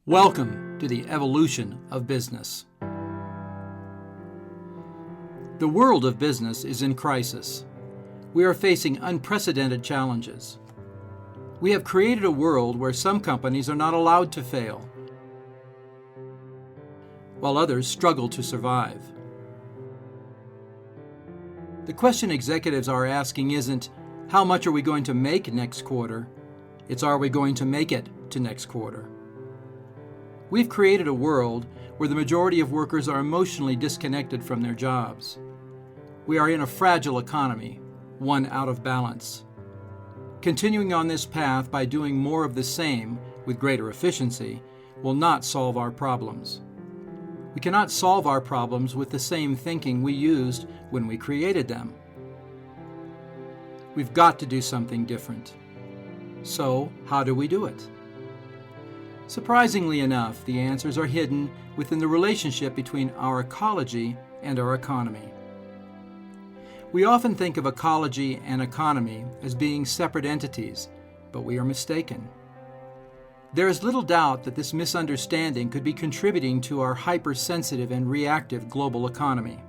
Welcome to the evolution of business. The world of business is in crisis. We are facing unprecedented challenges. We have created a world where some companies are not allowed to fail, while others struggle to survive. The question executives are asking isn't, how much are we going to make next quarter? It's, are we going to make it to next quarter? We've created a world where the majority of workers are emotionally disconnected from their jobs. We are in a fragile economy, one out of balance. Continuing on this path by doing more of the same with greater efficiency will not solve our problems. We cannot solve our problems with the same thinking we used when we created them. We've got to do something different. So, how do we do it? Surprisingly enough, the answers are hidden within the relationship between our ecology and our economy. We often think of ecology and economy as being separate entities, but we are mistaken. There is little doubt that this misunderstanding could be contributing to our hypersensitive and reactive global economy.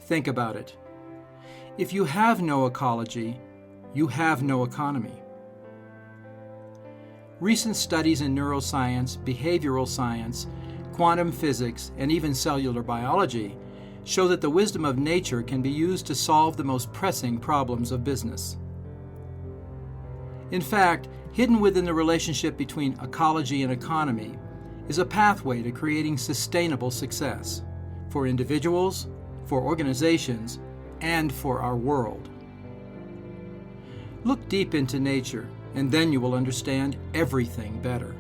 Think about it. If you have no ecology, you have no economy. Recent studies in neuroscience, behavioral science, quantum physics, and even cellular biology show that the wisdom of nature can be used to solve the most pressing problems of business. In fact, hidden within the relationship between ecology and economy is a pathway to creating sustainable success for individuals, for organizations, and for our world. Look deep into nature, and then you will understand everything better.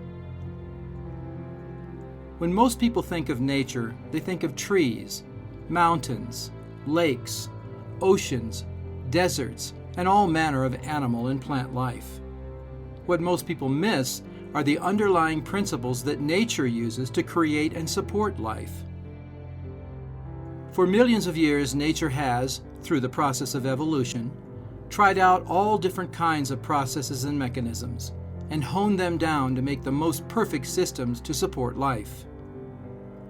When most people think of nature, they think of trees, mountains, lakes, oceans, deserts, and all manner of animal and plant life. What most people miss are the underlying principles that nature uses to create and support life. For millions of years, nature has, through the process of evolution, tried out all different kinds of processes and mechanisms, and honed them down to make the most perfect systems to support life.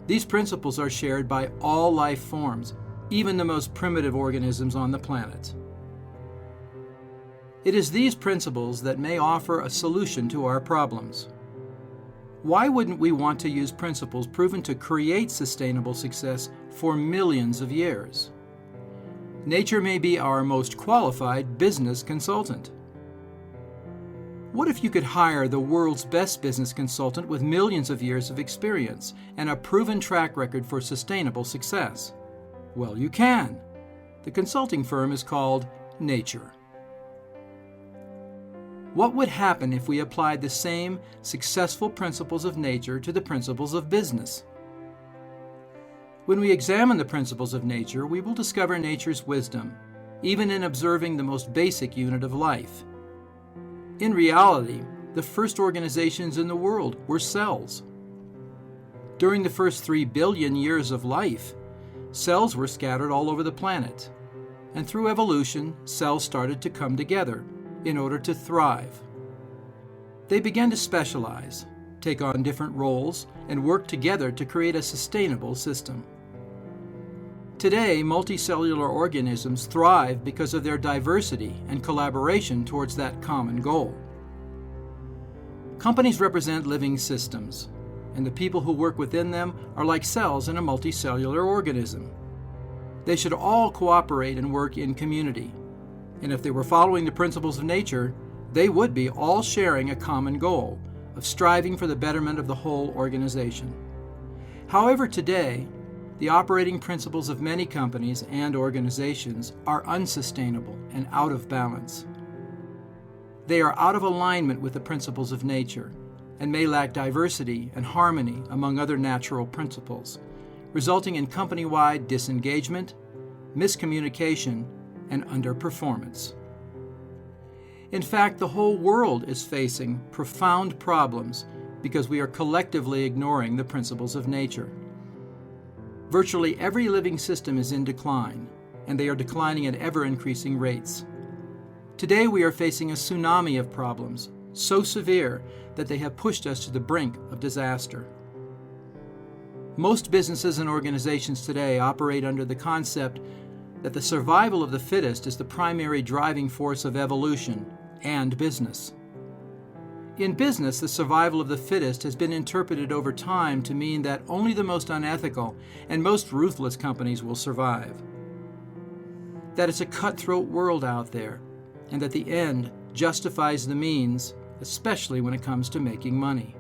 These principles are shared by all life forms, even the most primitive organisms on the planet. It is these principles that may offer a solution to our problems. Why wouldn't we want to use principles proven to create sustainable success for millions of years? Nature may be our most qualified business consultant. What if you could hire the world's best business consultant with millions of years of experience and a proven track record for sustainable success? Well, you can. The consulting firm is called Nature. What would happen if we applied the same successful principles of nature to the principles of business? When we examine the principles of nature, we will discover nature's wisdom, even in observing the most basic unit of life. In reality, the first organizations in the world were cells. During the first 3 billion years of life, cells were scattered all over the planet, and through evolution, cells started to come together in order to thrive. They began to specialize, take on different roles, and work together to create a sustainable system. Today, multicellular organisms thrive because of their diversity and collaboration towards that common goal. Companies represent living systems, and the people who work within them are like cells in a multicellular organism. They should all cooperate and work in community, and if they were following the principles of nature, they would be all sharing a common goal of striving for the betterment of the whole organization. However, today, the operating principles of many companies and organizations are unsustainable and out of balance. They are out of alignment with the principles of nature and may lack diversity and harmony among other natural principles, resulting in company-wide disengagement, miscommunication, and underperformance. In fact, the whole world is facing profound problems because we are collectively ignoring the principles of nature. Virtually every living system is in decline, and they are declining at ever-increasing rates. Today we are facing a tsunami of problems, so severe that they have pushed us to the brink of disaster. Most businesses and organizations today operate under the concept that the survival of the fittest is the primary driving force of evolution and business. In business, the survival of the fittest has been interpreted over time to mean that only the most unethical and most ruthless companies will survive. That it's a cutthroat world out there, and that the end justifies the means, especially when it comes to making money.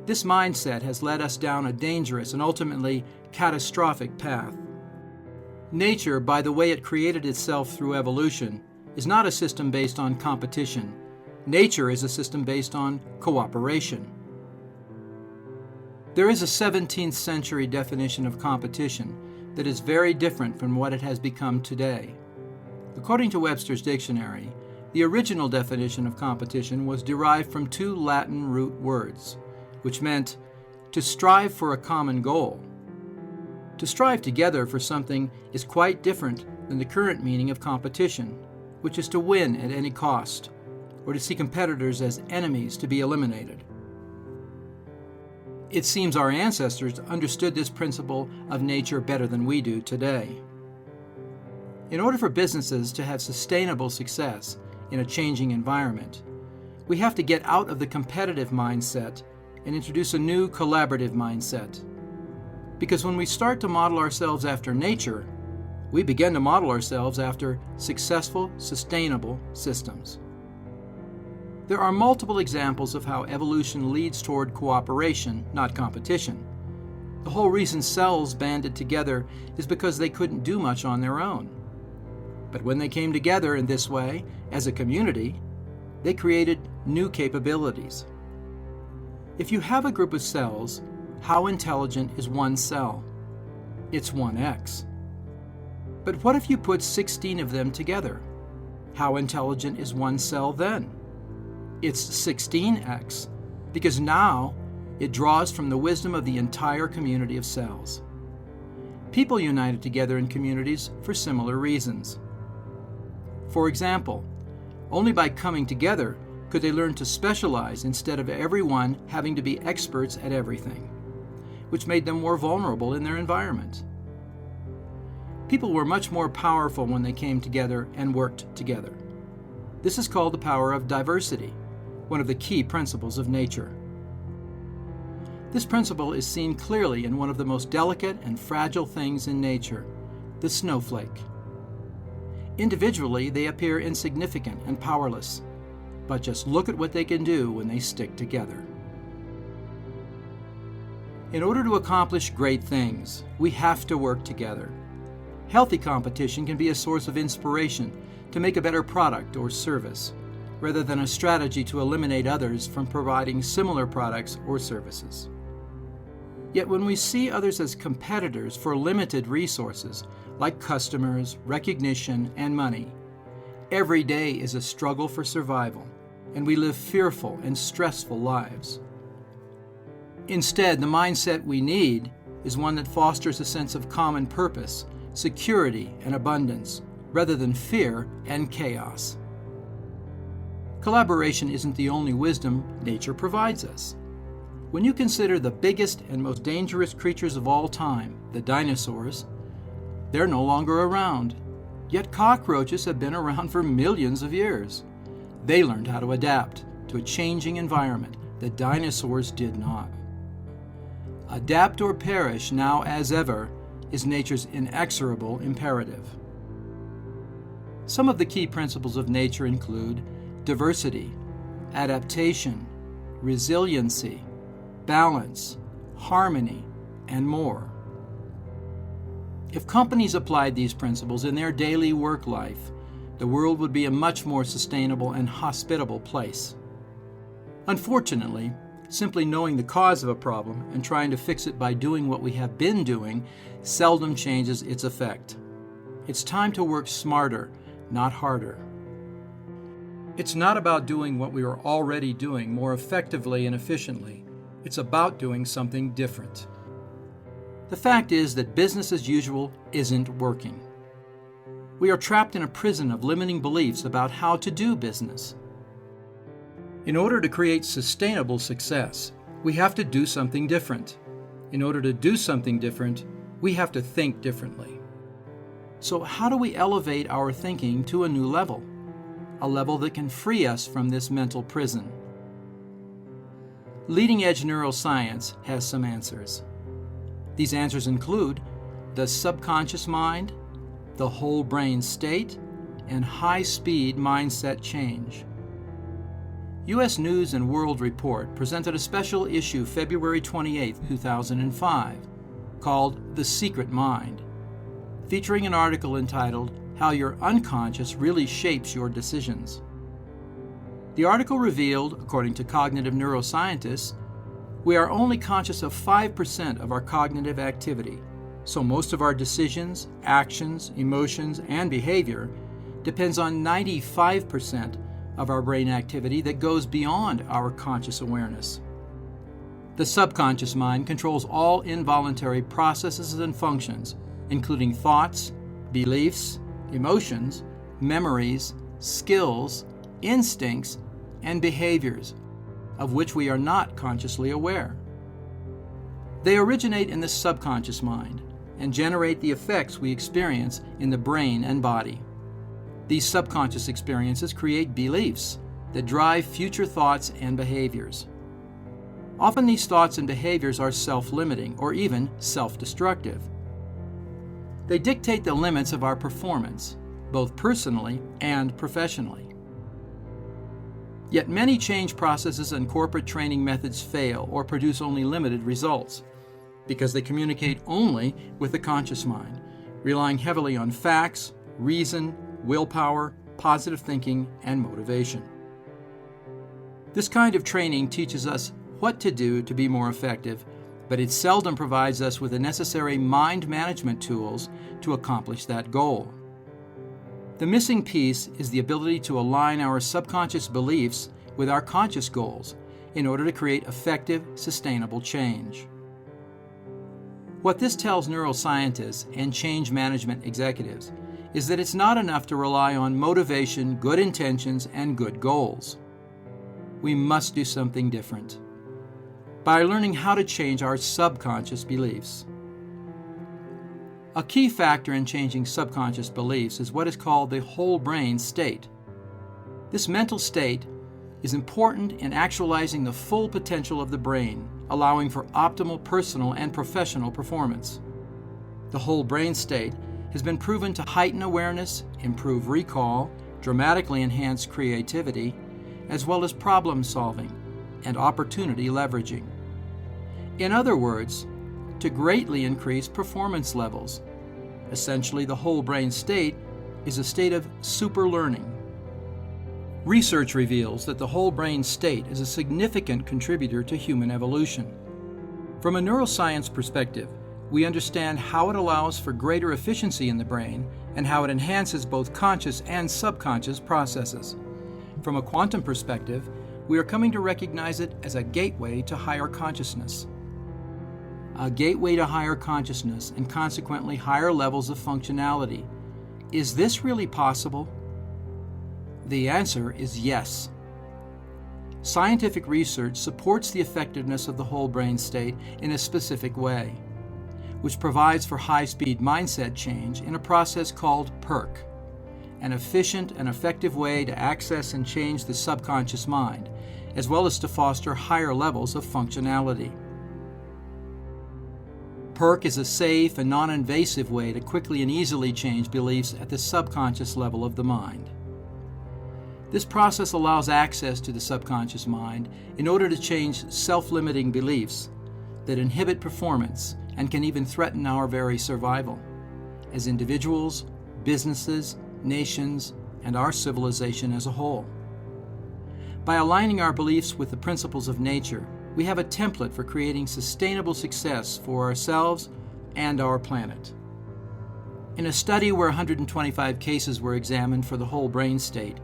This mindset has led us down a dangerous and ultimately catastrophic path. Nature, by the way it created itself through evolution, is not a system based on competition. Nature is a system based on cooperation. There is a 17th century definition of competition that is very different from what it has become today. According to Webster's dictionary, the original definition of competition was derived from two Latin root words, which meant to strive for a common goal. To strive together for something is quite different than the current meaning of competition, which is to win at any cost, or to see competitors as enemies to be eliminated. It seems our ancestors understood this principle of nature better than we do today. In order for businesses to have sustainable success in a changing environment, we have to get out of the competitive mindset and introduce a new collaborative mindset. Because when we start to model ourselves after nature, we begin to model ourselves after successful, sustainable systems. There are multiple examples of how evolution leads toward cooperation, not competition. The whole reason cells banded together is because they couldn't do much on their own. But when they came together in this way, as a community, they created new capabilities. If you have a group of cells, how intelligent is one cell? It's 1x. But what if you put 16 of them together? How intelligent is one cell then? It's 16x, because now it draws from the wisdom of the entire community of cells. People united together in communities for similar reasons. For example, only by coming together could they learn to specialize instead of everyone having to be experts at everything, which made them more vulnerable in their environment. People were much more powerful when they came together and worked together. This is called the power of diversity, one of the key principles of nature. This principle is seen clearly in one of the most delicate and fragile things in nature, the snowflake. Individually, they appear insignificant and powerless, but just look at what they can do when they stick together. In order to accomplish great things, we have to work together. Healthy competition can be a source of inspiration to make a better product or service, rather than a strategy to eliminate others from providing similar products or services. Yet when we see others as competitors for limited resources, like customers, recognition, and money, every day is a struggle for survival, and we live fearful and stressful lives. Instead, the mindset we need is one that fosters a sense of common purpose, security, and abundance, rather than fear and chaos. Collaboration isn't the only wisdom nature provides us. When you consider the biggest and most dangerous creatures of all time, the dinosaurs, they're no longer around. Yet cockroaches have been around for millions of years. They learned how to adapt to a changing environment that dinosaurs did not. Adapt or perish now as ever is nature's inexorable imperative. Some of the key principles of nature include diversity, adaptation, resiliency, balance, harmony, and more. If companies applied these principles in their daily work life, the world would be a much more sustainable and hospitable place. Unfortunately, simply knowing the cause of a problem and trying to fix it by doing what we have been doing seldom changes its effect. It's time to work smarter, not harder. It's not about doing what we are already doing more effectively and efficiently. It's about doing something different. The fact is that business as usual isn't working. We are trapped in a prison of limiting beliefs about how to do business. In order to create sustainable success, we have to do something different. In order to do something different, we have to think differently. So how do we elevate our thinking to a new level? A level that can free us from this mental prison? Leading-edge neuroscience has some answers. These answers include the subconscious mind, the whole brain state, and high-speed mindset change. U.S. News & World Report presented a special issue February 28, 2005, called The Secret Mind, featuring an article entitled How Your Unconscious Really Shapes Your Decisions. The article revealed, according to cognitive neuroscientists, we are only conscious of 5% of our cognitive activity, so most of our decisions, actions, emotions, and behavior depends on 95% of our brain activity that goes beyond our conscious awareness. The subconscious mind controls all involuntary processes and functions, including thoughts, beliefs, emotions, memories, skills, instincts, and behaviors, of which we are not consciously aware. They originate in the subconscious mind and generate the effects we experience in the brain and body. These subconscious experiences create beliefs that drive future thoughts and behaviors. Often these thoughts and behaviors are self-limiting or even self-destructive. They dictate the limits of our performance, both personally and professionally. Yet many change processes and corporate training methods fail or produce only limited results because they communicate only with the conscious mind, relying heavily on facts, reason, willpower, positive thinking, and motivation. This kind of training teaches us what to do to be more effective, but it seldom provides us with the necessary mind management tools to accomplish that goal. The missing piece is the ability to align our subconscious beliefs with our conscious goals in order to create effective, sustainable change. What this tells neuroscientists and change management executives is that it's not enough to rely on motivation, good intentions, and good goals. We must do something different by learning how to change our subconscious beliefs. A key factor in changing subconscious beliefs is what is called the whole brain state. This mental state is important in actualizing the full potential of the brain, allowing for optimal personal and professional performance. The whole brain state has been proven to heighten awareness, improve recall, dramatically enhance creativity, as well as problem solving and opportunity leveraging. In other words, to greatly increase performance levels. Essentially, the whole brain state is a state of super learning. Research reveals that the whole brain state is a significant contributor to human evolution. From a neuroscience perspective, we understand how it allows for greater efficiency in the brain and how it enhances both conscious and subconscious processes. From a quantum perspective, we are coming to recognize it as a gateway to higher consciousness. A gateway to higher consciousness and consequently higher levels of functionality. Is this really possible? The answer is yes. Scientific research supports the effectiveness of the whole brain state in a specific way, which provides for high-speed mindset change in a process called PSYCH-K, an efficient and effective way to access and change the subconscious mind, as well as to foster higher levels of functionality. PSYCH-K is a safe and non-invasive way to quickly and easily change beliefs at the subconscious level of the mind. This process allows access to the subconscious mind in order to change self-limiting beliefs that inhibit performance and can even threaten our very survival as individuals, businesses, nations, and our civilization as a whole. By aligning our beliefs with the principles of nature, we have a template for creating sustainable success for ourselves and our planet. In a study where 125 cases were examined for the whole brain state,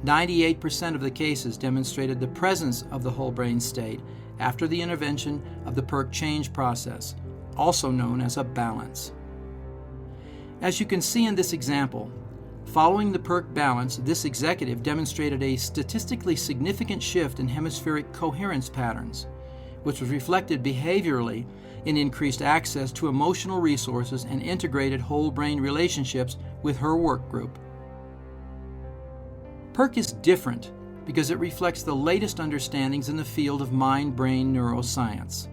98% of the cases demonstrated the presence of the whole brain state after the intervention of the PSYCH-K change process, also known as a balance. As you can see in this example, Following the PERC balance, this executive demonstrated a statistically significant shift in hemispheric coherence patterns, which was reflected behaviorally in increased access to emotional resources and integrated whole-brain relationships with her work group. PERC is different because it reflects the latest understandings in the field of mind-brain neuroscience.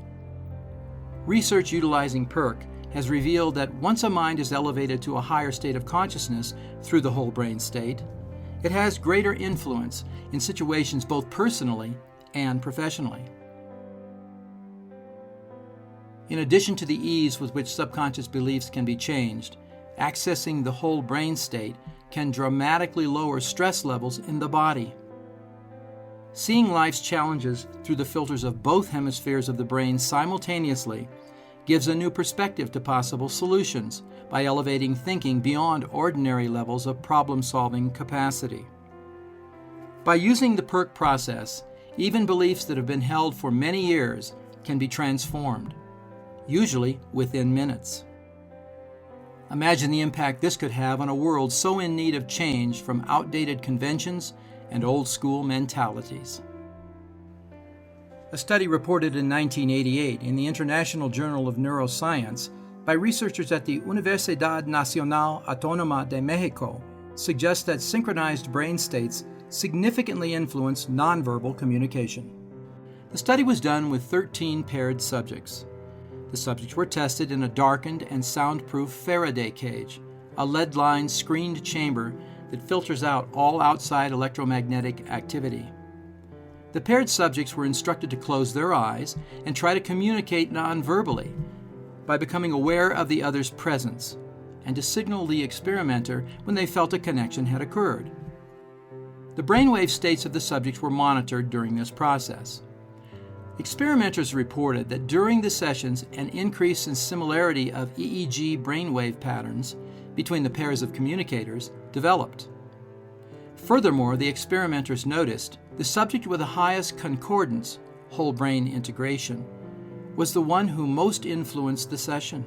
Research utilizing PERC has revealed that once a mind is elevated to a higher state of consciousness through the whole brain state, it has greater influence in situations both personally and professionally. In addition to the ease with which subconscious beliefs can be changed, accessing the whole brain state can dramatically lower stress levels in the body. Seeing life's challenges through the filters of both hemispheres of the brain simultaneously gives a new perspective to possible solutions by elevating thinking beyond ordinary levels of problem-solving capacity. By using the PERC process, even beliefs that have been held for many years can be transformed, usually within minutes. Imagine the impact this could have on a world so in need of change from outdated conventions and old-school mentalities. A study reported in 1988 in the International Journal of Neuroscience by researchers at the Universidad Nacional Autónoma de Mexico suggests that synchronized brain states significantly influence nonverbal communication. The study was done with 13 paired subjects. The subjects were tested in a darkened and soundproof Faraday cage, a lead-lined screened chamber that filters out all outside electromagnetic activity. The paired subjects were instructed to close their eyes and try to communicate non-verbally by becoming aware of the other's presence and to signal the experimenter when they felt a connection had occurred. The brainwave states of the subjects were monitored during this process. Experimenters reported that during the sessions, an increase in similarity of EEG brainwave patterns between the pairs of communicators developed. Furthermore, the experimenters noticed the subject with the highest concordance, whole brain integration, was the one who most influenced the session.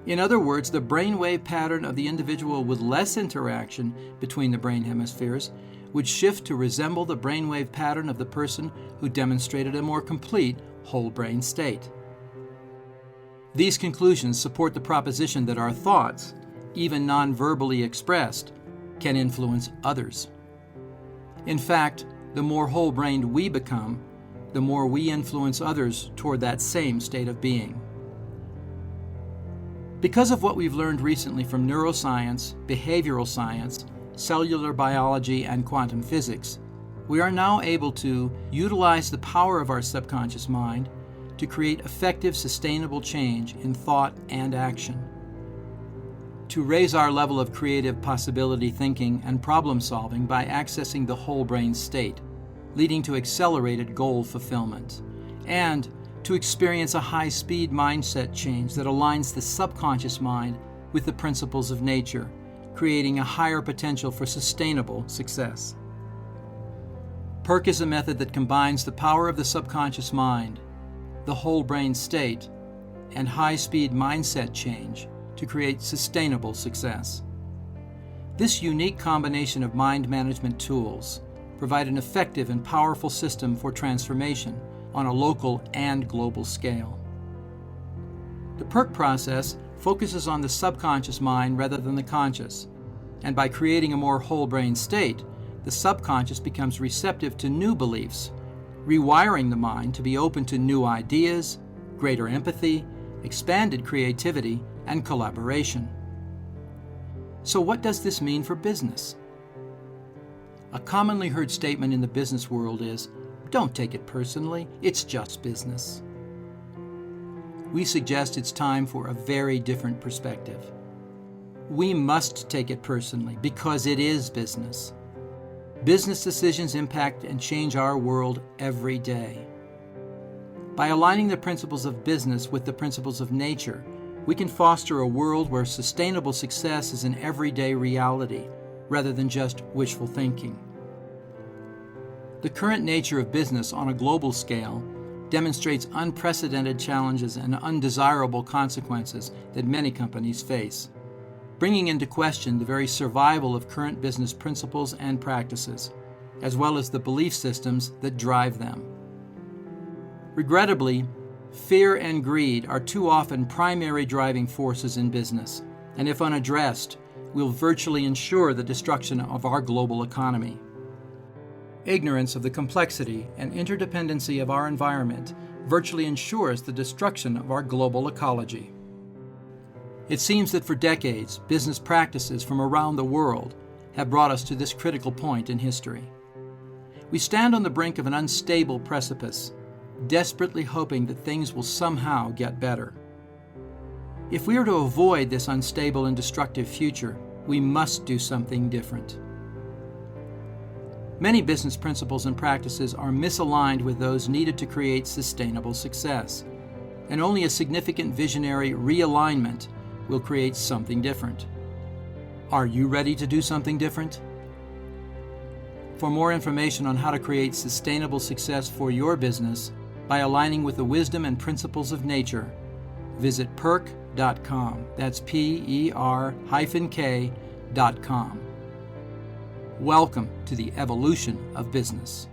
In other words, the brainwave pattern of the individual with less interaction between the brain hemispheres would shift to resemble the brainwave pattern of the person who demonstrated a more complete whole brain state. These conclusions support the proposition that our thoughts, even non-verbally expressed, can influence others. In fact, the more whole-brained we become, the more we influence others toward that same state of being. Because of what we've learned recently from neuroscience, behavioral science, cellular biology, and quantum physics, we are now able to utilize the power of our subconscious mind to create effective, sustainable change in thought and action, to raise our level of creative possibility thinking and problem solving by accessing the whole brain state, leading to accelerated goal fulfillment, and to experience a high-speed mindset change that aligns the subconscious mind with the principles of nature, creating a higher potential for sustainable success. PERC is a method that combines the power of the subconscious mind, the whole brain state, and high-speed mindset change to create sustainable success. This unique combination of mind management tools provide an effective and powerful system for transformation on a local and global scale. The PERC process focuses on the subconscious mind rather than the conscious, and by creating a more whole brain state, the subconscious becomes receptive to new beliefs, rewiring the mind to be open to new ideas, greater empathy, expanded creativity, and collaboration. So what does this mean for business? A commonly heard statement in the business world is, "Don't take it personally, it's just business." We suggest it's time for a very different perspective. We must take it personally because it is business. Business decisions impact and change our world every day. By aligning the principles of business with the principles of nature, we can foster a world where sustainable success is an everyday reality rather than just wishful thinking. The current nature of business on a global scale demonstrates unprecedented challenges and undesirable consequences that many companies face. bringing into question the very survival of current business principles and practices, as well as the belief systems that drive them. Regrettably, fear and greed are too often primary driving forces in business, and if unaddressed, will virtually ensure the destruction of our global economy. Ignorance of the complexity and interdependency of our environment virtually ensures the destruction of our global ecology. It seems that for decades, business practices from around the world have brought us to this critical point in history. We stand on the brink of an unstable precipice, desperately hoping that things will somehow get better. If we are to avoid this unstable and destructive future, we must do something different. Many business principles and practices are misaligned with those needed to create sustainable success, and only a significant visionary realignment will create something different. Are you ready to do something different? For more information on how to create sustainable success for your business by aligning with the wisdom and principles of nature, visit PERK.com. That's PER-K.com. Welcome to the evolution of business.